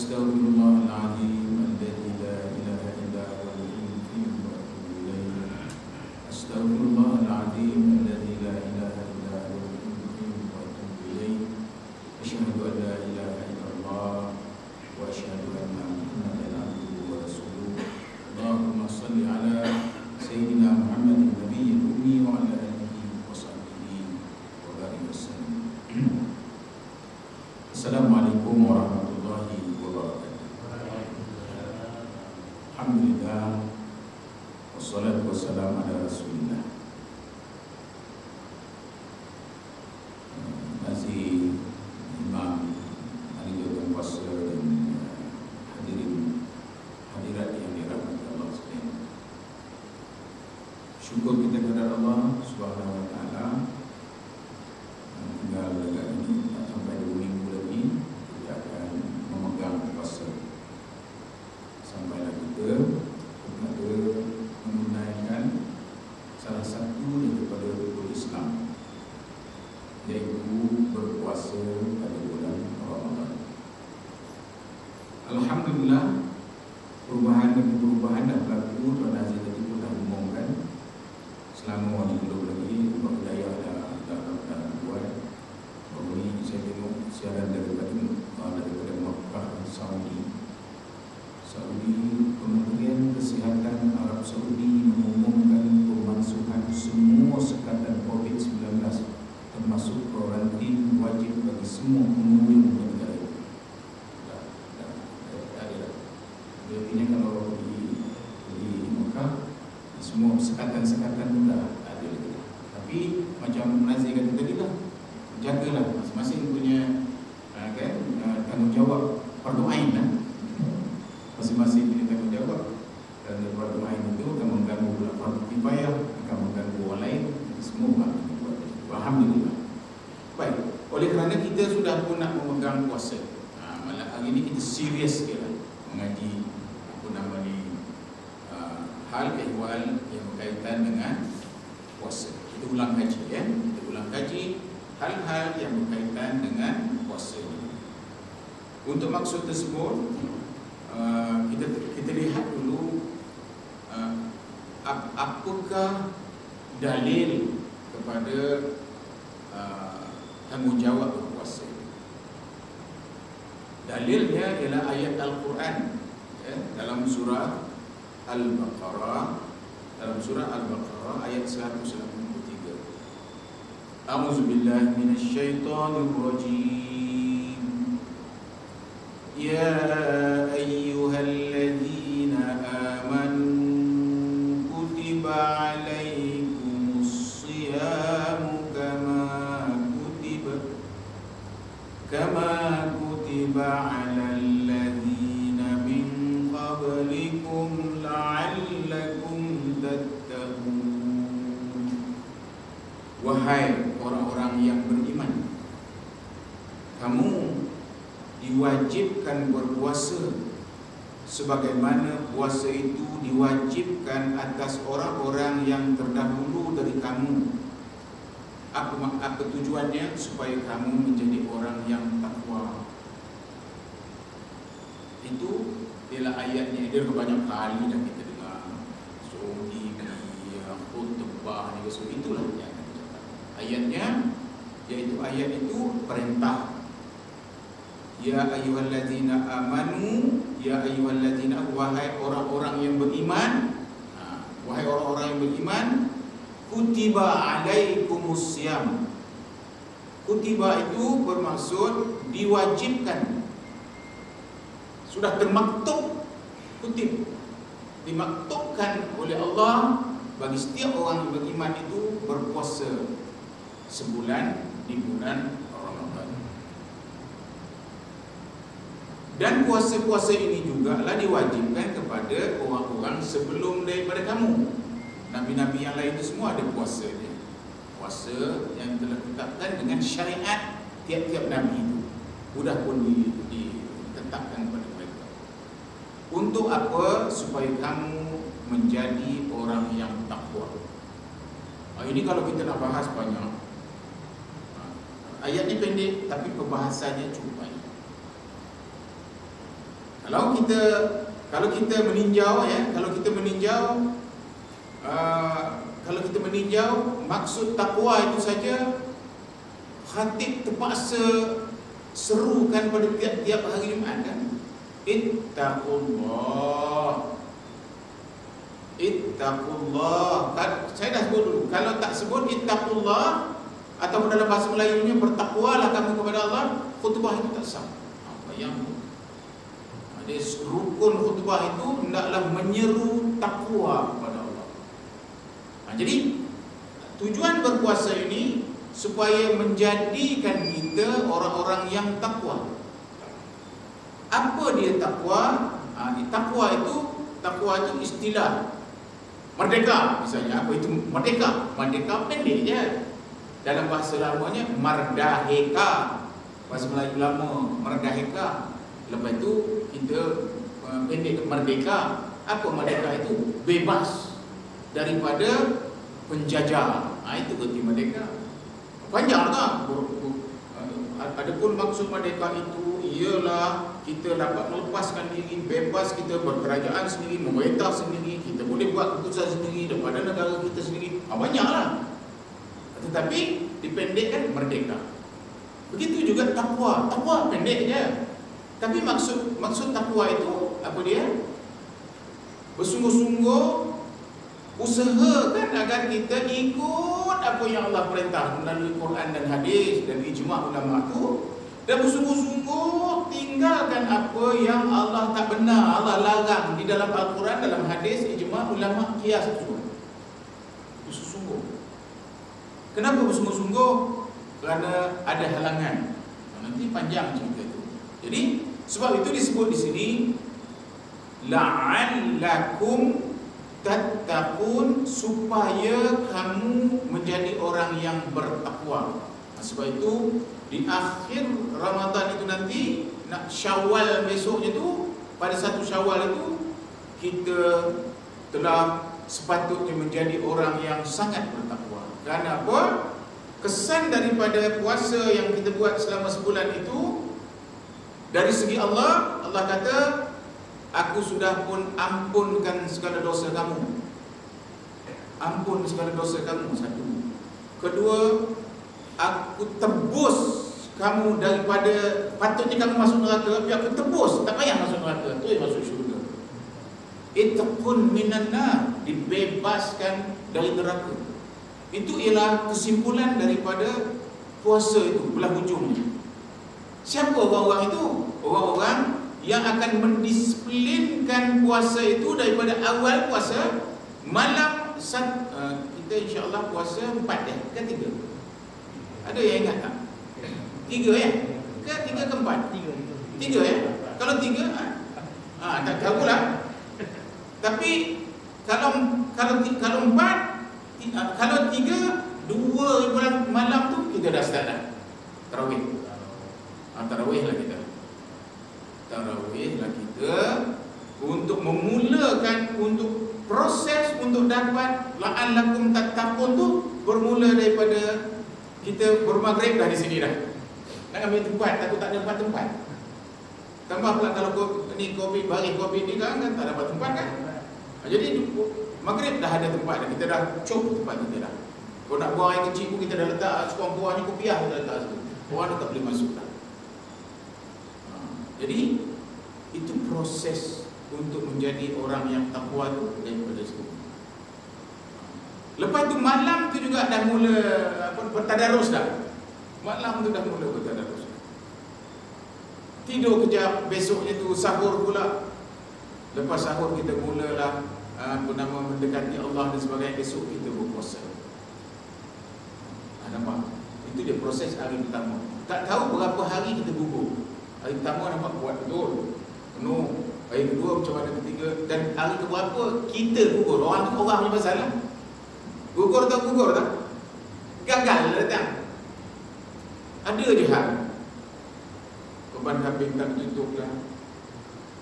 Astaghfirullahaladzim alladzi la ilaha illa huwal hayyul qayyum wa atubu ilaih. Astaghfirullahaladzim alladzi la ilaha illa huwal hayyul qayyum wa atubu ilaih. Asyhadu an la ilaha illallah wa asyhadu anna Muhammadan abduhu wa rasuluh. Allahumma shalli ala sayyidina Muhammadin nabiyil ummi wa ala alihi wa sahbihi wa barik wasallam. Assalamualaikum warahmatullahi wabarakatuh. Alhamdulillah, wassalatu wassalamu ala rasulillah. Masih Imam Anjuran puasa dan hadirat yang dirahmati Allah sekalian. Syukur kita kepada Allah Subhanahu wa taala. Tinggal dekat ini tak sampai 2 minggu lagi kita akan memegang puasa. Sampailah kita kepada menunaikan salah satu daripada rukun Islam, iaitu berpuasa pada bulan Ramadan. Alhamdulillah, perubahan demi perubahan dah berlaku. Tuan Aziz tadi pun dah umumkan. Selama ni belum lagi Pak Hidayah dah buat. Baru ni saya tengok siaran daripada Makkah, Saudi, Kementerian Kesihatan Arab Saudi mengumumkan pemansuhan semua sekatan COVID-19 termasuk kuarantin wajib bagi semua pengunjung negara itu. Dah ada dah. Artinya kalau di Makkah, semua sekatan-sekatan itu dah ada lagi. Tapi macam Nazir kata tadi lah, jagalah masing-masing punya tanggungjawab fardu ain lah. Masing-masing punya tanggungjawab, dan fardu ain itu akan mengganggu fardu kifayah, akan mengganggu orang lain. Semua buat. Alhamdulillah. Baik, oleh kerana kita sudah pun nak memegang puasa, malam hari ini kita serius sikit lah mengaji hal ehwal yang berkaitan dengan puasa. Kita ulang kaji kita ulang kaji hal-hal yang berkaitan dengan puasa ini. Untuk maksud tersebut, kita lihat dulu apakah dalil kepada tanggungjawab berpuasa. Dalilnya ialah ayat Al-Quran dalam surah Al-Baqarah, ayat 183. A'udzubillahi minasyaitonir rajim. Ya ayyuhalladzina amanu kutiba 'alaikumus shiyamu kama kutiba 'alal ladzina min qablikum la'allakum tattaqun. Wahai orang-orang yang beriman, kamu diwajibkan berpuasa sebagaimana puasa itu diwajibkan atas orang-orang yang terdahulu dari kamu. Apa tujuannya? Supaya kamu menjadi orang yang takwa. Itu ialah ayatnya. Dia banyak kali dah kita dengar. Saudi, khutbah, itulah yang kita cakap. Ayatnya, iaitu ayat itu perintah. Ya ayyuhalladzina amanu, ya ayyuhalladzina, wahai orang-orang yang beriman. Wahai orang-orang yang beriman, kutiba alaikumus syiyam. Kutiba itu bermaksud diwajibkan. Sudah termaktub, kutib, dimaktubkan oleh Allah bagi setiap orang yang beriman itu berpuasa sebulan di bulan Ramadan. Dan puasa-puasa ini juga lah diwajibkan kepada orang-orang sebelum daripada kamu. Nabi-nabi yang lain itu semua ada puasa dia. Puasa yang telah ditetapkan dengan syariat tiap-tiap nabi itu. Sudah pun ditetapkan kepada mereka. Untuk apa? Supaya kamu menjadi orang yang takwa. Ini kalau kita nak bahas banyak. Ayat ini pendek tapi perbahasannya cukup banyak. Kalau kita meninjau ya, kalau kita meninjau maksud takwa itu saja, khatib terpaksa serukan pada tiap-tiap hari Jumaat kan. Ittaqullah. Saya dah sebut dulu. Kalau tak sebut ittaqullah atau dalam bahasa Melayunya bertakwalah kamu kepada Allah, khutbah itu tak sah. Apa yang jadi rukun khutbah itu hendaklah menyeru takwa kepada Allah. Jadi tujuan berpuasa ini supaya menjadikan kita orang-orang yang takwa. Apa dia takwa? Takwa itu istilah merdeka misalnya. Apa itu merdeka? Merdeka pendek je. Dalam bahasa lamanya mardaheka. Bahasa Melayu lama merdaheka. Lepas itu kita pendek merdeka. Apa merdeka itu? Bebas daripada penjajah. Itu erti merdeka. Panjang tak? Adapun maksud merdeka itu ialah kita dapat melepaskan diri, bebas kita berkerajaan sendiri, memerintah sendiri, kita boleh buat keputusan sendiri daripada negara kita sendiri. Banyaklah. Tetapi dipendekkan merdeka. Begitu juga takwa. Takwa pendek je. Tapi maksud takwa itu apa dia? Bersungguh-sungguh usahakan agar kita ikut apa yang Allah perintah melalui Quran dan hadis dan ijma' ulama itu, dan bersungguh-sungguh tinggalkan apa yang Allah tak benar, Allah larang di dalam Al-Quran, dalam hadis, ijma' ulama, qiyas itu. Bersungguh-sungguh. Kenapa bersungguh-sungguh? Kerana ada halangan. Nanti panjang cerita itu. Jadi sebab itu disebut di sini la'allakum tattaqun, supaya kamu menjadi orang yang bertakwa. Sebab itu di akhir Ramadan itu nanti, nak Syawal besoknya tu, pada 1 Syawal itu kita telah sepatutnya menjadi orang yang sangat bertakwa. Kerana apa? Kesan daripada puasa yang kita buat selama sebulan itu, dari segi Allah, Allah kata, aku sudah pun ampunkan segala dosa kamu. Ampun segala dosa kamu, satu. Kedua, aku tebus kamu daripada patutnya kamu masuk neraka, tapi aku tebus, tak payah masuk neraka, tu yang masuk syurga. Itqun minan nar, dibebaskan dari neraka. Itu ialah kesimpulan daripada puasa itu, belah hujungnya. Siapa orang-orang itu? Orang-orang yang akan mendisiplinkan puasa itu daripada awal puasa, malam kita insya-Allah puasa 4 kan 3. Ada yang ingat tak? 3 ya? Ke 3 ke 4? 3 ya? Kalau 3 tak tahulah. Tapi kalau 4, kalau 3, 2 bulan malam tu kita dah start dah tarawih. Tarawih lah kita. Tarawih lah kita untuk memulakan, untuk proses untuk dapat la'allakum tattaqun tu bermula daripada kita bermaghrib dah di sini dah. Nak ambil tempat, takut tak dapat tempat. Tambah pula kalau ni Covid, bagi Covid ni kan tak dapat tempat kan. Jadi maghrib dah ada tempat dah. Kita dah cop tempat kita dah. Kalau nak buang air kecil pun kita dah letak sekurang-kurangnya kopiah kita letak situ. Orang dah tak boleh masuk dah. Jadi itu proses untuk menjadi orang yang takwa tu daripada situ. Lepas tu malam tu juga dah mula bertadarus dah. Malam tu dah mula bertadarus. Tidur kejap, besoknya tu sahur pula. Lepas sahur kita mulalah mendekati Allah dan sebagainya. Besok kita berpuasa. Nampak? Itu dia proses hari pertama. Tak tahu berapa hari kita gugur. Hari pertama nampak kuat betul, penuh. Hari kedua macam mana, ketiga, dan hari keberapa kita gugur. Orang punya masalah. Gugur tak? Gagal datang. Ada je hal. Beban kambing tak tutup lah,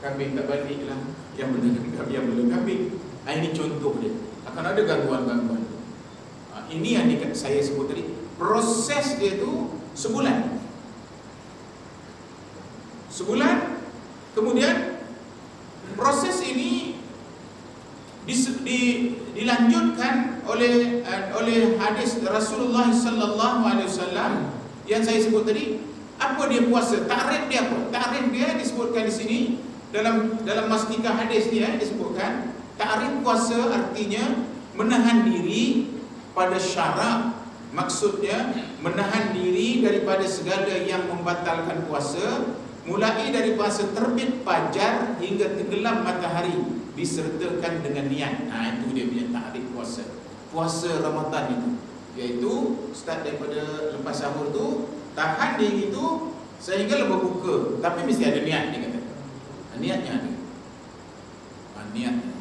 kambing tak balik lah, yang belum kambing. Ini contoh dia. Akan ada gangguan-gangguan. Ini yang saya sebut tadi. Proses dia tu sebulan. Kemudian dilanjutkan oleh hadis Rasulullah sallallahu alaihi wasallam yang saya sebut tadi. Apa dia puasa? Takrif dia apa? Takrif dia disebutkan di sini dalam mastika hadis dia disebutkan takrif puasa artinya menahan diri pada syarak. Maksudnya menahan diri daripada segala yang membatalkan puasa, mulai dari puasa terbit fajar hingga tenggelam matahari disertakan dengan niat. Itu dia punya takrif puasa. Puasa Ramadan itu, iaitu start daripada lepas sahur tu, tahan diri itu sehingga lepas buka, tapi mesti ada niat, dia kata. Niatnya ada. Niatnya.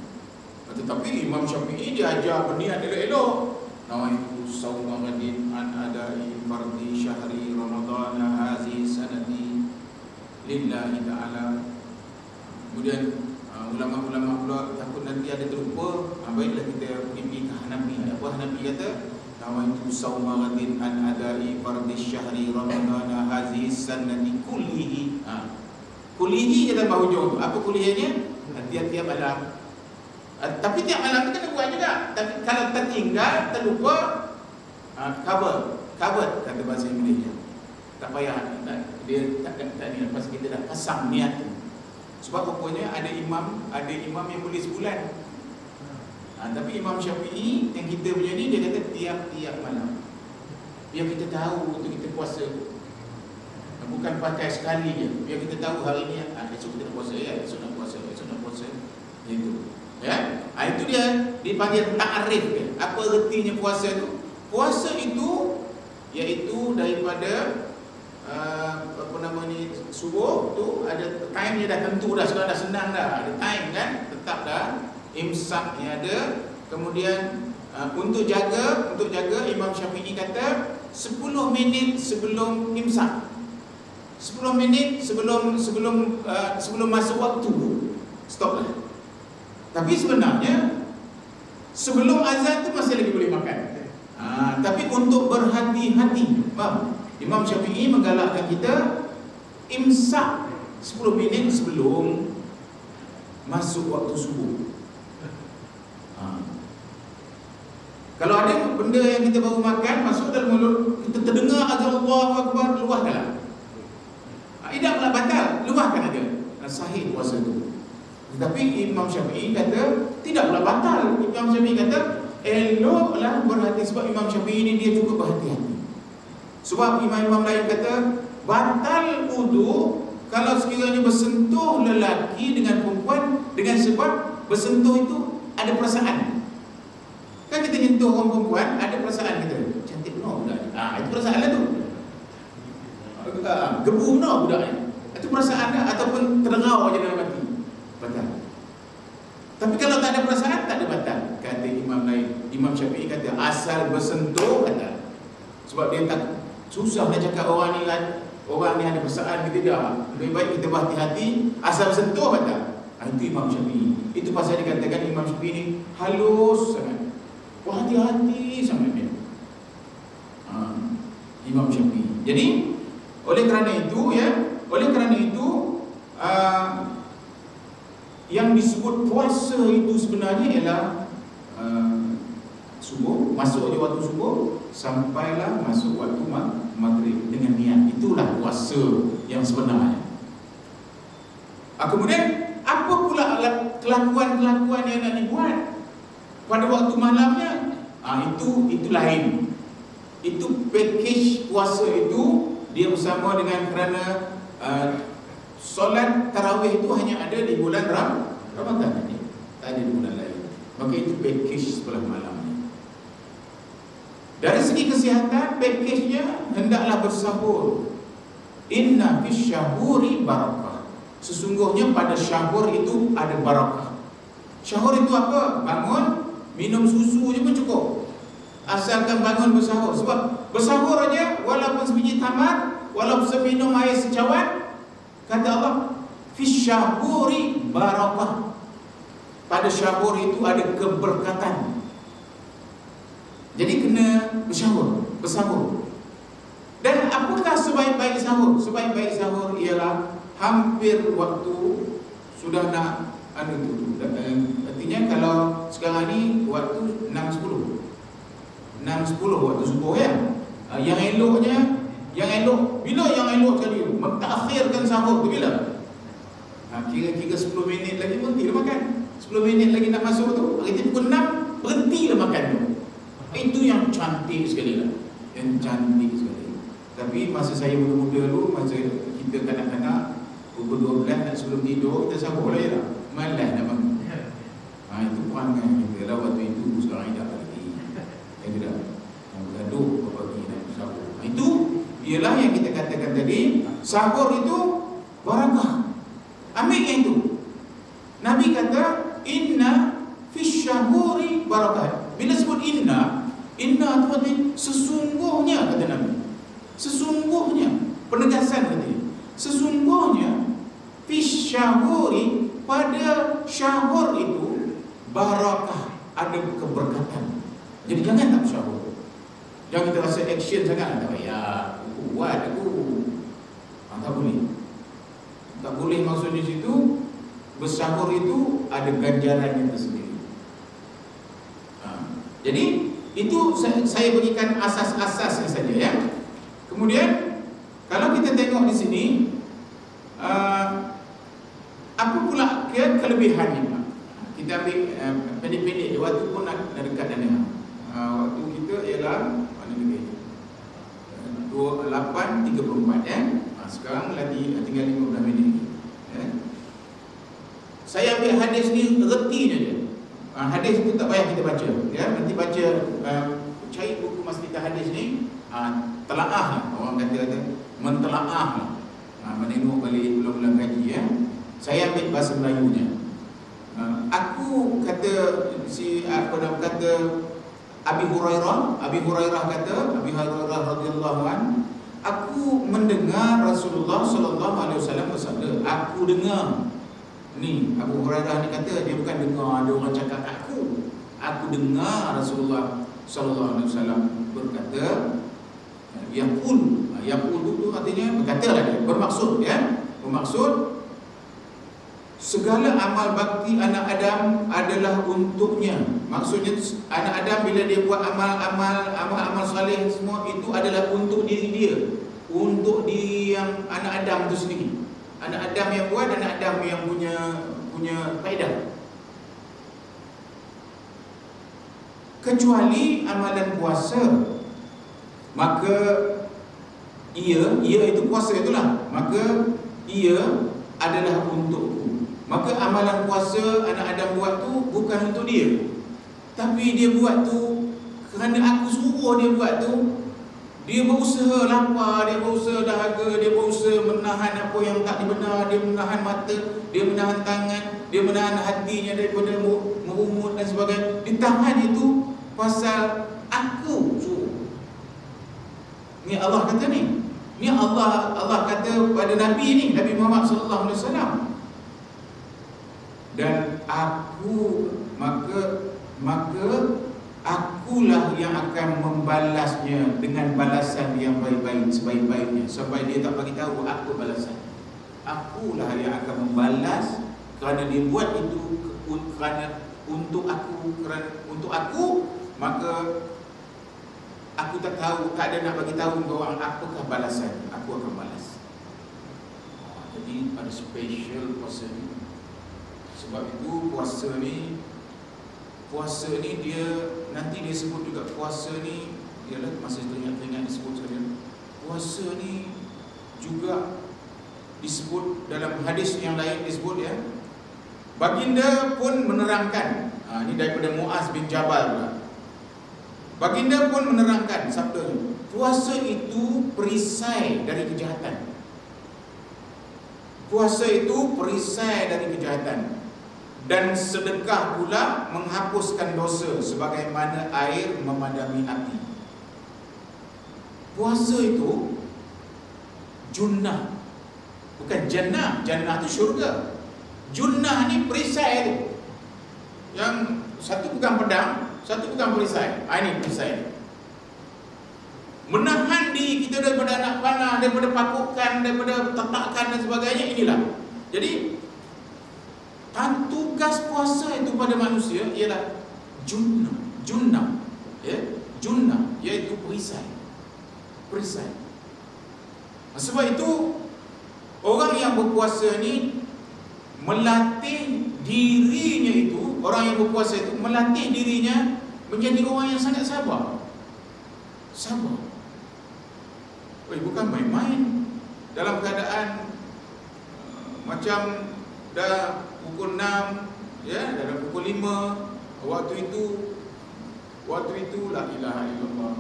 Tetapi Imam Syafi'i dia ajar berniat elok-elok. Nawaitu sauma ghadin an adai fardhi syahri Ramadan hazi sanati lillahi ta'ala. Kemudian ulama-ulama pula takut nanti ada terlupa. Baiklah kita pergi ke Hanafi. Apa Hanafi kata? Nawaitu sauma ghadin an adai fardhi syahri Ramadan hazi sanati kullihi. Kulihi je dalam hujung tu. Apa kulihnya? Tiap-tiap malam. Tapi tiap malam kita kena buat juga. Tapi kalau tertinggal, terlupa, cover kata bahasa Inggerisnya. Tak payah, dia tak ni. Lepas kita dah pasang niat tu. Sebab rupanya ada imam yang boleh sebulan. Tapi Imam Syafi'i yang kita punya ni, dia kata tiap-tiap malam. Biar kita tahu untuk kita puasa. Bukan pakai sekali je. Biar kita tahu hari ni esok kita nak puasa, esok nak puasa. Itu. Ya. Itu dia dipanggil ta'rif dia. Apa ertinya puasa tu? Puasa itu iaitu daripada subuh tu ada time dia dah tentu dah, sekarang dah senang dah. Ada time kan? Tetap dah. Imsaknya ada. Kemudian untuk jaga Imam Syafi'i kata 10 minit sebelum imsak. 10 minit sebelum masuk waktu stop lah. Tapi sebenarnya sebelum azan tu masih lagi boleh makan. Tapi untuk berhati-hati, Imam Syafi'i menggalakkan kita imsak 10 minit sebelum masuk waktu subuh. Kalau ada benda yang kita baru makan masuk dalam mulut, kita terdengar azan Allahu Akbar, luahkanlah. Tidak pula batal, luahkan aja. Sahih puasa itu. Tetapi Imam Syafi'i kata tidak pula batal. Imam Syafi'i kata eloklah berhati, sebab Imam Syafi'i ini dia cukup berhati-hati. Sebab imam-imam lain kata batal wudu kalau sekiranya bersentuh lelaki dengan perempuan dengan sebab bersentuh itu ada perasaan. Kan kita nyentuh orang perempuan ada perasaan kita. Cantik benar budak ni. Itu perasaan lah tu. Gebu benar budak ni. Itu perasaan dah, ataupun terengau aja dalam hati. Batal. Tapi kalau tak ada perasaan, tak ada batal. Kata imam lain. Imam Syafi'i kata asal bersentuh batal. Sebab dia tak susah nak cakap orang ni ada perasaan ke tidak. Lebih baik kita berhati-hati, asal bersentuh batal. Itu Imam Syafi'i. Itu pasal dikatakan Imam Syafi'i ni halus sangat. Berhati-hati sangat dia. Imam Syafi'i. Jadi oleh kerana itu yang disebut puasa itu sebenarnya ialah subuh, masuk je waktu subuh sampailah masuk waktu maghrib dengan niat. Itulah puasa yang sebenarnya. Kemudian apa pula kelakuan-kelakuan yang nak dibuat pada waktu malamnya? Itu lain. Itu package puasa itu dia bersama dengan kerana solat tarawih itu hanya ada di bulan Ramadan ini, tak ada di bulan lain. Maka itu package sebelah malamnya. Dari segi kesihatan, package-nya hendaklah bersahur. Inna fis syahuri barakah. Sesungguhnya pada syahur itu ada barakah. Syahur itu apa? Bangun, minum susu je pun cukup. Asalkan bangun bersahur. Sebab bersahur aja walaupun sebiji tamar, walaupun seminum air secawan, kata Allah fis syahuri barakah. Pada syahur itu ada keberkatan. Jadi kena bersahur. Dan apakah sebaik-baik sahur? Sebaik-baik sahur ialah hampir waktu sudah nak Artinya kalau sekarang ni waktu 6.10 waktu subuh ya. Yang eloknya, bila yang elok sekali mentakhirkan sahur tu bila? Kira-kira 10 minit lagi berhentilah makan. 10 minit lagi nak masuk tu, kita pukul 6 berhentilah makan tu. Itu yang cantik sekali lah. Yang cantik sekali. Tapi masa saya muda-muda dulu, masa kita kanak-kanak pukul 12 nak sebelum tidur, kita sahur lah ya lah. Malas nak bangun. Itu perangai kita lah waktu itu. Sekarang tidak lagi. Ya tidak. Yang bergaduh pagi nak sahur. Itu ialah yang kita katakan tadi. Sahur itu barakah. Ambil yang itu. Nabi kata inna fisyahuri barakah. Bila sebut inna itu artinya sesungguhnya, kata Nabi. Sesungguhnya, penegasan katanya. Sesungguhnya fisyahuri, pada syahur itu barakah, ada keberkatan. Jadi jangan tak syahur. Jangan kita rasa action sangat. Tak payah buat aku. Tak boleh. Tak boleh, maksudnya situ bersahur itu ada ganjarannya tersendiri. Jadi itu saya berikan asas-asasnya saja ya. Kemudian kalau kita tengok di sini, apa pula kelebihannya? Kita ambil pendek-pendek, waktu pun nak dekat dan waktu kita ialah mana lagi? 8.34 ya. Sekarang lagi tinggal 15 minit lagi ya. Saya ambil hadis ni retinya je. Hadis itu tak payah kita baca ya. Nanti baca, cari buku maslita hadis ni, telaah lah. Orang kata mentelaah lah. Menengok balik ulang-ulang kaji ya. Saya ambil bahasa Melayunya. Aku kata kata Abi Hurairah kata, Abi Hurairah radhiyallahu anhu, aku mendengar Rasulullah sallallahu alaihi wasallam bersabda. Aku dengar. Ni Abu Hurairah ni kata, dia bukan dengar ada orang cakap aku dengar Rasulullah sallallahu alaihi wasallam berkata, yaqul itu artinya berkatalah dia, bermaksud ya, bermaksud segala amal bakti anak Adam adalah untuknya. Maksudnya anak Adam bila dia buat amal saleh semua itu adalah untuk diri dia, untuk diri yang anak Adam itu sendiri. Anak Adam yang buat, anak Adam yang punya faedah. Kecuali amalan puasa, maka ia itu puasa itulah, maka ia adalah untukku. Maka amalan puasa anak Adam buat tu bukan untuk dia, tapi dia buat tu kerana aku suruh dia buat tu. Dia berusaha lapar, dia berusaha dahaga, dia berusaha menahan apa yang tak dibenar, dia menahan mata, dia menahan tangan, dia menahan hatinya daripada merumut dan sebagainya. Ditahan itu pasal aku suruh. Ni Allah kata ni. Ni Allah kata pada Nabi ni, Nabi Muhammad sallallahu alaihi wasallam. Dan aku maka akulah yang akan membalasnya dengan balasan yang baik-baik, sebaik-baiknya, sampai dia tak bagi tahu apa balasan. Akulah yang akan membalas kerana dia buat itu kerana untuk aku, maka aku tak ada nak bagi tahu orang apakah balasan. Aku akan balas. Jadi ada special puasa ni. Sebab itu puasa ni dia nanti dia sebut juga, puasa ni ialah masa teringat disebut sekali. Puasa ni juga disebut dalam hadis yang lain disebut ya. Baginda pun menerangkan. Ini daripada Muaz bin Jabal pula. Baginda pun menerangkan sabdanya, puasa itu perisai dari kejahatan. Puasa itu perisai dari kejahatan. Dan sedekah pula menghapuskan dosa sebagaimana air memadami api. Puasa itu junnah, bukan jannah. Jannah itu syurga. Junnah ni perisai tu. Yang satu pegang pedang, satu pegang perisai. Ini perisai. Menahan diri kita daripada anak panah, daripada pakukan, daripada tetakan dan sebagainya, inilah. Jadi tugas puasa itu pada manusia ialah junnah, ya, junnah iaitu perisai. Sebab itu orang yang berpuasa ni melatih dirinya itu, orang yang berpuasa itu melatih dirinya menjadi orang yang sangat sabar. Bukan main-main. Dalam keadaan macam dah pukul 6, ya, dah pukul 5, waktu itu la ilaha illallah.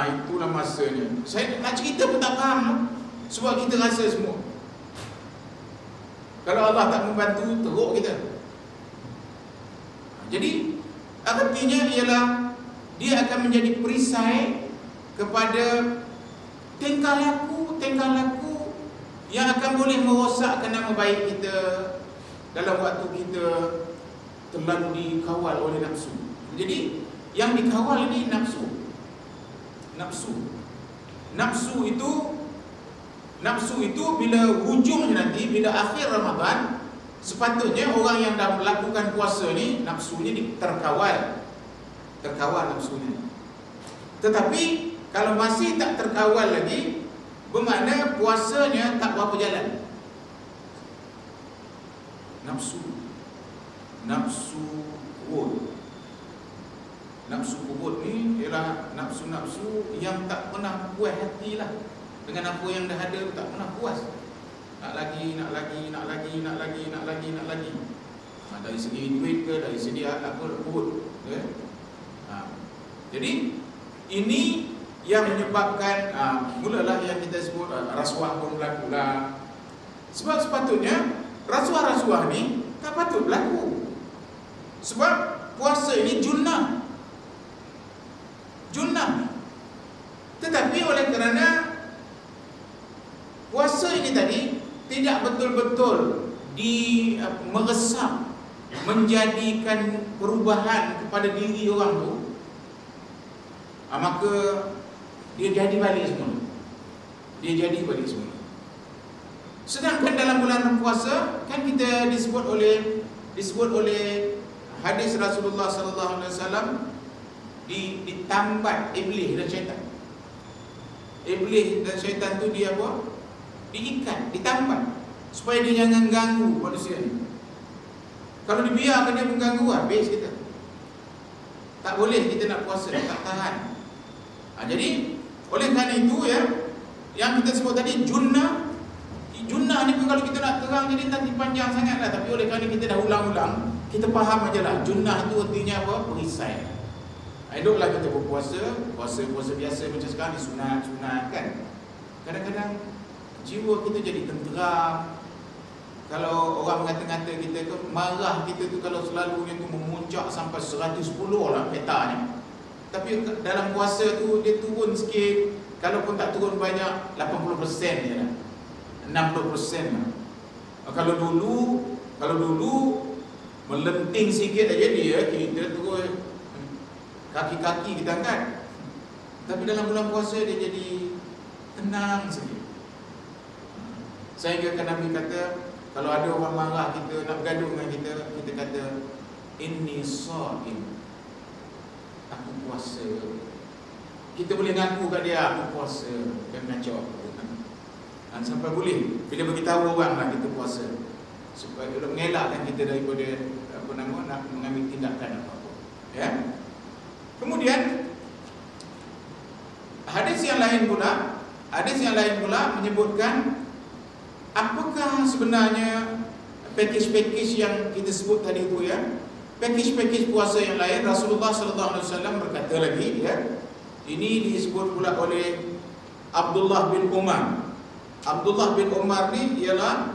Itulah masanya. Saya nak cerita pun tak faham lah. Sebab kita rasa semua, kalau Allah tak membantu, teruk kita. Jadi artinya ialah dia akan menjadi perisai kepada tingkah laku yang akan boleh merosakkan nama baik kita dalam waktu kita terlalu dikawal oleh nafsu. Jadi yang dikawal ini nafsu itu bila hujungnya nanti, bila akhir Ramadan, sepatutnya orang yang dah melakukan puasa ni nafsunya terkawal nafsunya. Tetapi kalau masih tak terkawal lagi, bermakna puasanya tak berapa jalan. Nafsu kubur ni ialah nafsu-nafsu yang tak pernah puas hati lah dengan apa yang dah ada, tak pernah puas. Nak lagi. Dari segi duit ke, dari segi apa kubur, ya? Jadi ini yang menyebabkan mulalah yang kita sebut rasuah pun berlaku lah. Sebab sepatutnya rasuah-rasuah ni tak patut berlaku. Sebab puasa ini junnah. Tetapi oleh kerana puasa ini tadi tidak betul-betul meresap, menjadikan perubahan kepada diri orang tu, maka dia jadi balik semula. Sedangkan dalam bulan puasa kan kita disebut oleh hadis Rasulullah sallallahu alaihi wasallam, ditambat iblis dan syaitan. Iblis dan syaitan tu dia apa? Diikat, ditambat supaya dia jangan ganggu manusia ni. Kalau dibiarkan dia mengganggu, habis kita. Tak boleh kita nak puasa, tak tahan. Jadi oleh kerana itu, ya, yang kita sebut tadi junnah ni pun kalau kita nak terang jadi nanti panjang sangat lah. Tapi oleh kerana kita dah ulang-ulang, kita faham aja lah. Junnah itu artinya apa? Perisai. Eloklah kita berpuasa, puasa biasa macam sekarang ni, sunat kan. Kadang-kadang jiwa kita jadi tenteram. Kalau orang mengata-ngata kita ke, marah kita tu kalau selalunya tu memuncak sampai 110 lah petanya. Tapi dalam puasa tu dia turun sikit. Kalau pun tak turun banyak, 80% je lah, 60% lah. Kalau dulu melenting sikit aja dia, kita terus kaki-kaki kita angkat. Tapi dalam bulan puasa dia jadi tenang sikit. Sehingga kan Nabi kata, kalau ada orang marah kita, nak bergaduh dengan kita, kita kata inni sha'im, aku puasa. Kita boleh ngaku kat dia aku puasa, jangan kacau aku. Sampai boleh bila beritahu orang lah kita puasa, supaya dia mengelakkan kita daripada nak mengambil tindakan apa-apa, ya. Kemudian hadis yang lain pula menyebutkan apakah sebenarnya package yang kita sebut tadi itu, ya. Package puasa yang lain, Rasulullah sallallahu alaihi wasallam berkata lagi, ya. Ini disebut pula oleh Abdullah bin Umar. Abdullah bin Umar ni ialah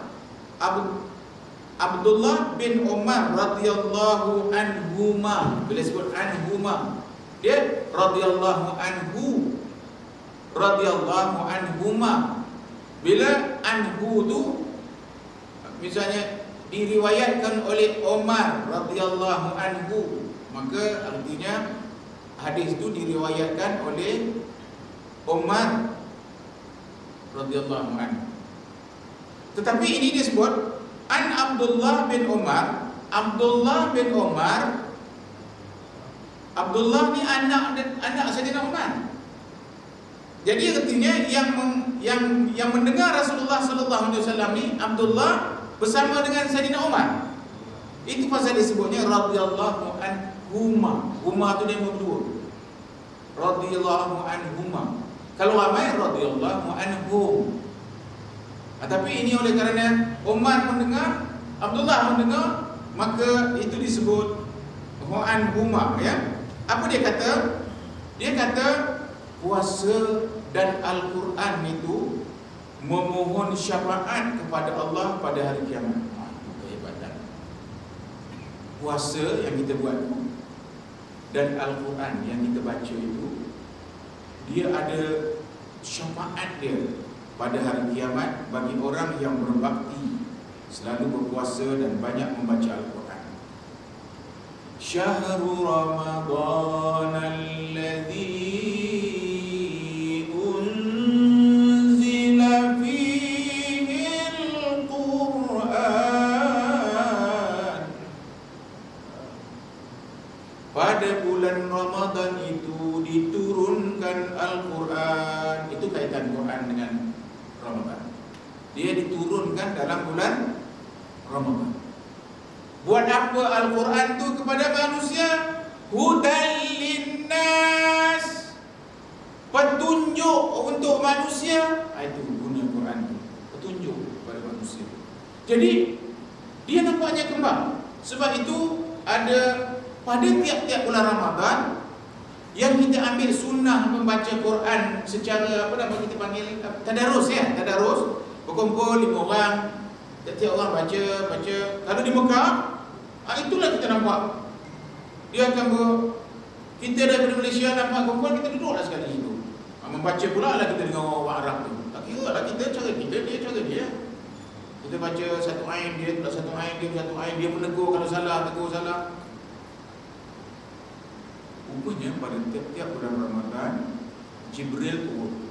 Abdullah bin Umar radhiyallahu anhuma. Bila sebut anhuma, dia radhiyallahu anhuma. Bila anhu tu misalnya diriwayatkan oleh Umar radhiyallahu anhu, maka artinya hadis itu diriwayatkan oleh Umar radhiyallahu anhu. Tetapi ini disebut An Abdullah bin Umar. Abdullah ni anak Sayyidina Umar. Jadi artinya yang mendengar Rasulullah sallallahu alaihi wasallam ni Abdullah bersama dengan Sayyidina Umar. Itu pasal disebutnya radhiyallahu anhuma. Huma tu dia berdua. Radhiyallahu anhuma. Kalau ramai radhiyallahu anhum. Tapi ini oleh kerana Umar mendengar, Abdullah mendengar, maka itu disebut anhuma, ya. Apa dia kata? Dia kata puasa dan Al-Quran itu memohon syafaat kepada Allah pada hari kiamat. Kehebatan. Puasa yang kita buat dan Al-Quran yang kita baca itu, dia ada syafaat dia pada hari kiamat bagi orang yang berbakti, selalu berpuasa dan banyak membaca Al-Quran. Syahrul Ramadan alladzi unzila fihi Al-Quran. Pada bulan Ramadan itu diturunkan Al-Quran. Itu kaitan Quran dengan Ramadan. Dia diturunkan dalam bulan Ramadan. Buat apa Al-Quran itu kepada manusia? Hudan linnas, petunjuk untuk manusia. Itu guna Quran itu, petunjuk kepada manusia. Jadi dia nampaknya kembang. Sebab itu ada pada tiap-tiap bulan Ramadan yang kita ambil sunnah membaca Quran secara apa nama kita panggil tadarus, ya, tadarus. Berkumpul 5 orang, tiap-tiap orang baca. Kalau di Mekah, itulah kita nampak. Dia akan kita daripada Malaysia nampak kumpul, kita duduklah sekali situ. Membaca pula lah kita dengan orang Arab tu. Tak kira lah kita cara kita, dia cara dia. Kita baca satu ain, dia pula satu ain, dia menegur kalau salah, tegur salah. Rupanya pada tiap-tiap bulan Ramadan, Jibril turun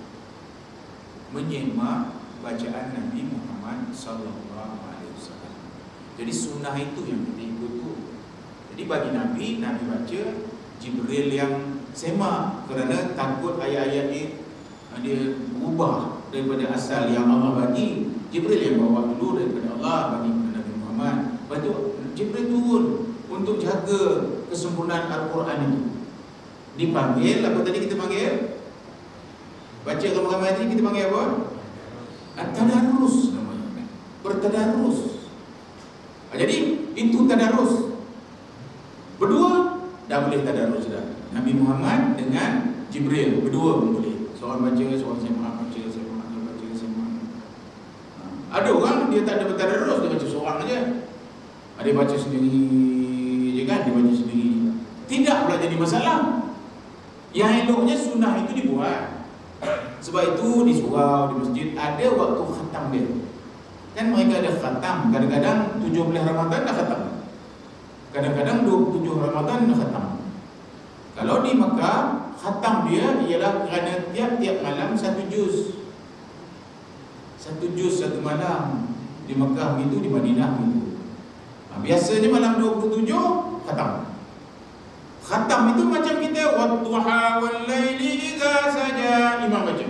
menyemak bacaan Nabi Muhammad sallallahu alaihi wasallam. Jadi sunnah itu yang kita ikut tu. Jadi bagi Nabi baca, Jibril yang semak, kerana takut ayat-ayat dia berubah daripada asal yang Allah bagi. Jibril yang bawa dulu daripada Allah bagi kepada Nabi Muhammad. Lepas tu Jibril turun untuk jaga kesempurnaan Al-Quran itu. Dipanggil, apa tadi kita panggil? Baca ramai-ramai tadi kita panggil apa? At-tadarus namanya. Bertadarus. Jadi itu tadarus. Berdua dah boleh tadarus dah. Nabi Muhammad dengan Jibril berdua pun boleh. Seorang baca, seorang semak, baca, semak. Ada orang dia tak ada bertadarus, dia baca seorang aja. Ada baca sendiri je kan, dia baca sendiri. Tidak pula jadi masalah. Yang eloknya sunnah itu dibuat. Sebab itu di surau, di masjid ada waktu khatam dia. Kan mereka ada khatam. Kadang-kadang 17 Ramadan dah khatam. Kadang-kadang 27 Ramadan dah khatam. Kalau di Mekah, khatam dia ialah kerana tiap-tiap malam 1 juz. 1 juz 1 malam. Di Mekah begitu, di Madinah begitu. Biasanya malam 27 khatam. Khatam itu macam kita wadduha wal laili idza saja, imam baca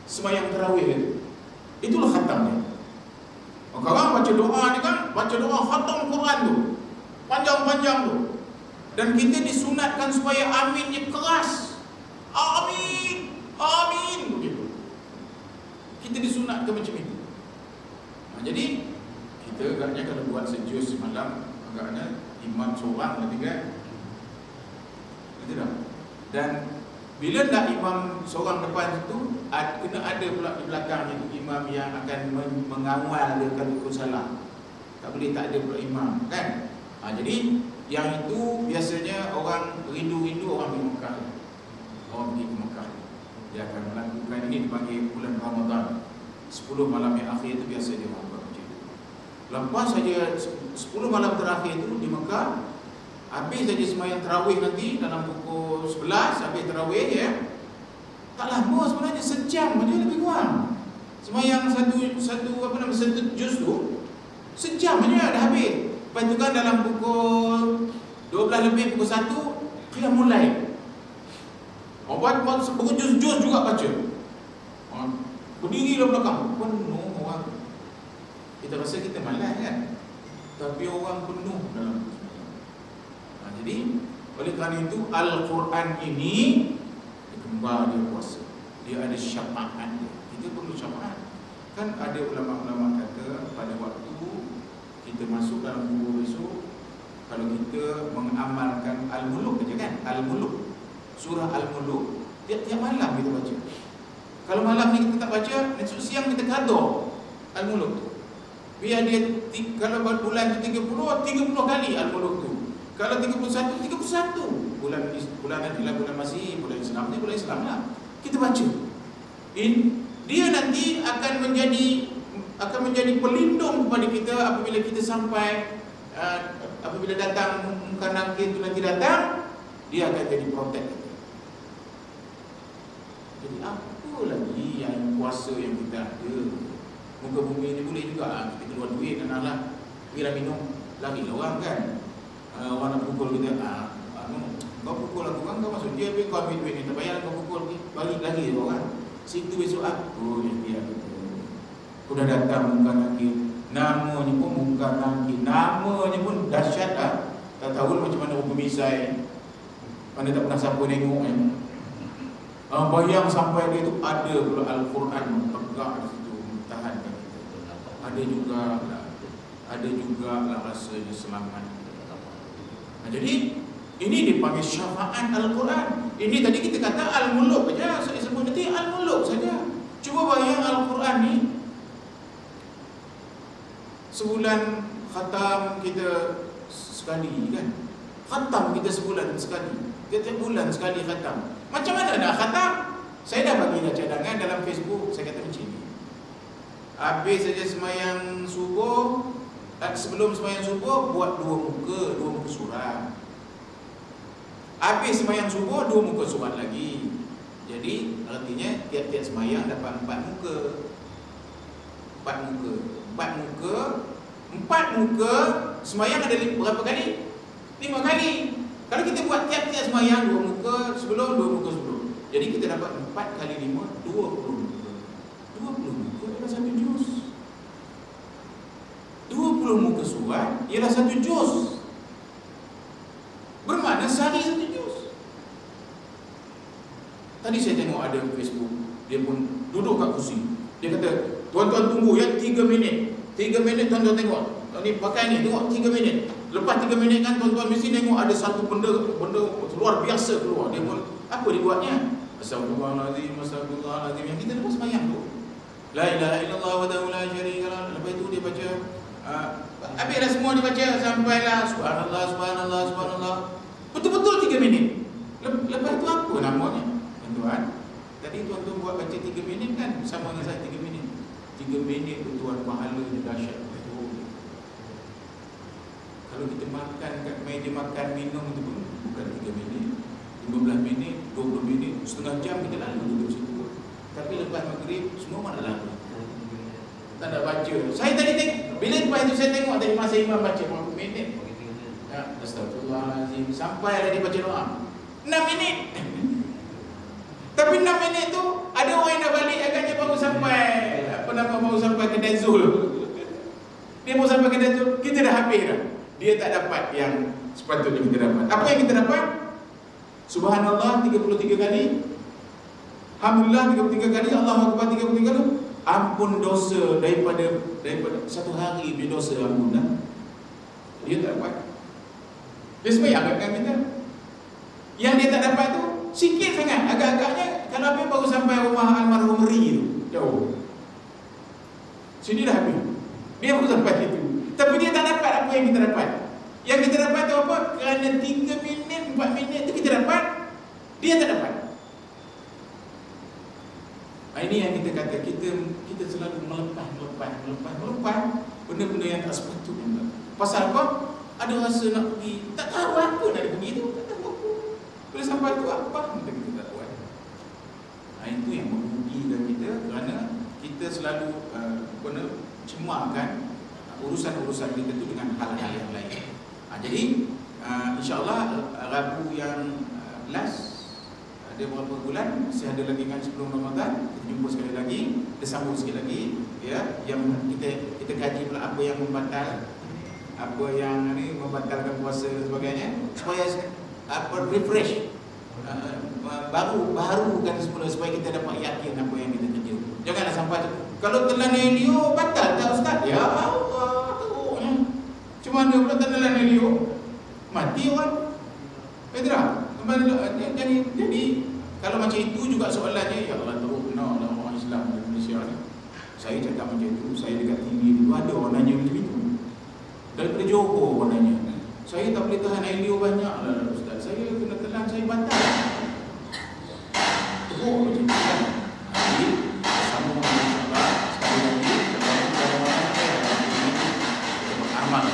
sembahyang tarawih itu. Itulah khatamnya. Maka orang baca doa ni kan, baca doa khatam Quran tu panjang-panjang tu. Dan kita disunatkan supaya aminnya keras. Amin, amin begitu. Kita disunatkan macam itu. Jadi kita agaknya kalau buat sejus semalam, agaknya imam seorang nanti kan. Dan bila nak imam seorang depan itu, kena ada pula di belakangnya itu imam yang akan mengawal dia kalau ikut salah. Tak boleh tak ada pula imam kan. Jadi yang itu biasanya orang rindu-rindu orang pergi Mekah. Orang pergi ke Mekah, dia akan melakukan ini dipanggil bulan Ramadan. 10 malam yang akhir itu biasa dia buat macam itu. Lepas saja 10 malam terakhir itu di Mekah, habis saja sembahyang tarawih nanti dalam pukul 11 habis tarawih, ya. Tak lama sebenarnya, sejam saja lebih kurang. Sembahyang satu juz tu Sejam aja dah habis. Lepas tu kan dalam pukul 12 lebih, pukul 1 qiyamul lail. Buat berjus-jus juga baca. Berdiri dalam belakang, penuh orang. Kita rasa kita malas kan, tapi orang penuh dalam. Jadi oleh kerana itu Al-Quran ini kembar dia kuasa. Dia ada syafaat dia. Kita perlu syafaat. Kan ada ulama-ulama kata pada waktu kita masuk dalam kubur besok, kalau kita mengamalkan Al-Muluk saja kan, Al-Muluk, surah Al-Muluk, tiap-tiap malam kita baca. Kalau malam ni kita tak baca, esok siang kita qada Al-Muluk tu. Biar dia, kalau bulan tu 30 kali Al-Muluk tu. Kalau 31 bulan adalah bulan Masih, bulan Islam ni bulan Islam lah. Kita baca. Dia nanti akan menjadi pelindung kepada kita apabila kita sampai apabila datang munkar nakir tu nanti datang, dia akan jadi protect kita. Jadi apa lagi yang kuasa yang kita ada? Muka bumi ni boleh juga kita keluar duit dan Allah bila minum lari orang kan. Orang nak pukul kita, kau pukul aku kan, kau masuk dia, kau ambil duit ni, tak payah kau pukul ni, balik lagi orang. Situ besok aku yang dia kata, aku dah datang munkar nakir. Namanya pun munkar nakir, namanya pun dahsyat lah. Tak tahu macam mana pemisai, mana tak pernah siapa tengok kan. Bayang sampai dia tu ada pula Al-Quran tegak di situ, tahan kita. Ada juga lah rasanya selamat. Jadi ini dipanggil syafaat Al-Quran. Ini tadi kita kata Al-Muluk saja, saya sebut nanti Al-Muluk saja. Cuba bayang Al-Quran ni, sebulan khatam kita sekali kan. Khatam kita sebulan sekali, tiap-tiap bulan sekali khatam. Macam mana nak khatam? Saya dah bagi dah cadangan dalam Facebook. Saya kata macam ni, habis saja semayang subuh, sebelum sembahyang subuh buat dua muka surat. Habis sembahyang subuh 2 muka surat lagi. Jadi artinya tiap-tiap sembahyang dapat 4 muka. 4 muka sembahyang ada berapa kali? 5 kali. Kalau kita buat tiap-tiap sembahyang 2 muka sebelum, 2 muka sebelum, jadi kita dapat 4 kali 5, 20 muka. 20 muka adalah 1 juz. 20 muka surat ialah 1 juz. Bermakna sehari 1 juz. Tadi saya tengok ada Facebook, dia pun duduk kat kursi. Dia kata, tuan-tuan tunggu ya 3 minit. 3 minit tuan-tuan tengok. Ni pakai ni, tengok 3 minit. Lepas 3 minit kan tuan-tuan mesti tengok ada satu benda luar biasa keluar. Dia pun, apa dia buatnya? Astagfirullahaladzim, astagfirullahaladzim. Yang kita lepas sembahyang tu, la ilaha illallah wahdahu la syarika lah. Lepas itu dia baca, habislah semua dia baca sampailah subhanallah, subhanallah, subhanallah. Betul-betul 3 minit. Lepas itu apa namanya? Tuan-tuan, tadi tuan-tuan buat baca 3 minit kan, sama dengan saya 3 minit. 3 minit tu tuan, pahala dia dahsyat. Kalau kita makan kat meja makan minum itu pun bukan 3 minit, 15 minit, 20 minit, setengah jam kita lalu duduk situ. Tapi lepas maghrib semua mana lalu. Tak nak baca. Saya tadi tengok, bila lepas itu saya tengok tadi masa imam baca berapa minit. Ya, astagfirullahaladzim, sampai ada dia baca doa 6 minit. Tapi 6 minit tu ada orang yang dah balik agaknya baru sampai baru sampai ke Dazul. Dia baru sampai ke Dazul, kita dah habis dah. Dia tak dapat yang sepatutnya kita dapat. Apa yang kita dapat? Subhanallah 33 kali, alhamdulillah 33 kali, Allahu Akbar 33 kali. Ampun dosa daripada satu hari punya dosa ampun dah. Dia tak dapat. Dia sembahyang kan kita. Yang dia tak dapat tu sikit sangat. Agak-agaknya kalau habis baru sampai rumah almarhum Ri tu, jauh. Sini dah habis. Dia baru sampai situ. Tapi dia tak dapat apa yang kita dapat. Yang kita dapat tu apa? Kerana 3 minit, 4 minit tu kita dapat, dia tak dapat. Ini yang kita kata, kita selalu melepas benda-benda yang tak sepatutnya. Pasal apa? Ada rasa nak pergi, tak tahu apa nak pergi tu, tak tahu apa. Bila sampai tu apa kita tak buat. Itu yang merugikan kita, kerana kita selalu cemarkan urusan-urusan kita itu dengan hal-hal yang lain. Jadi insyaAllah Rabu yang last ada beberapa bulan, masih ada lagi kan sebelum Ramadan, kita jumpa sekali lagi, kita sambung sekali lagi, ya, yang kita kaji pula apa yang membatal, apa yang ni membatalkan puasa dan sebagainya, supaya refresh, barukan semula supaya kita dapat yakin apa yang kita kerja. Janganlah sampai kalau telan Elio batal tak Ustaz? Ya Allah, teruknya. Cuma dia pula telan Elio mati orang. Petra, jadi kalau macam itu juga soalannya, ya Allah teruk no orang Islam di Malaysia ni. Saya cakap macam itu, saya dekat TV itu ada orang nanya macam itu. Daripada Johor orang nanya. Saya tak boleh tahan Elio banyak lah Ustaz. Saya kena telan, saya batal. Teruk macam itu kan. Jadi sambung insya-Allah sekali lagi kita beramal.